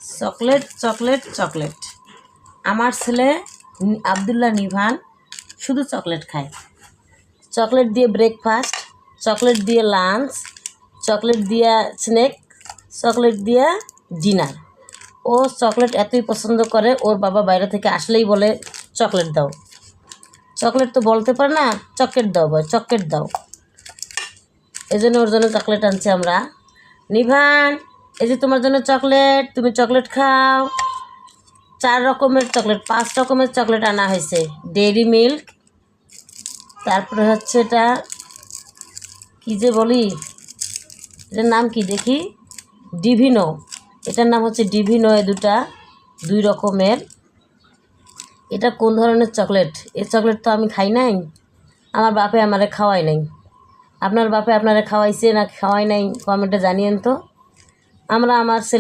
Chocolate chocolate chocolate. আমার ছেলে আবদুল্লাহ নিভান শুধু চকলেট খায়। চকলেট দিয়ে ব্রেকফাস্ট, চকলেট দিয়ে লাঞ্চ, চকলেট দিয়ে স্ন্যাক, চকলেট দিয়ে ডিনার। ও চকলেট এতই পছন্দ করে, ওর বাবা বাইরে থেকে আসলেই বলে চকলেট দাও। চকলেট তো বলতে পারে না, চকলেট দাও, চকলেট দাও। এই জন্য ওর জন্য চকলেট আনছি আমরা। নিভান, এই যে তোমার জন্য চকলেট, তুমি চকলেট খাও। 4 রকমের চকলেট, 5 রকমের চকলেট আনা হয়েছে। ডেইরি মিল্ক, তারপরে হচ্ছে এটা কী যে বলি, এটার নাম কি দেখি, ডিভিনো। এটার নাম হচ্ছে ডিভিনো। এ 2 রকমের। এটা কোন ধরনের চকলেট? এই চকলেট তো আমি খাই নাই, আমার বাপে আমারে খাওয়াই নাই। আপনার বাপে আপনারে খাওয়াইছে না খাওয়াই নাই, কমেন্টে জানিয়েন তো। আমার ছেলে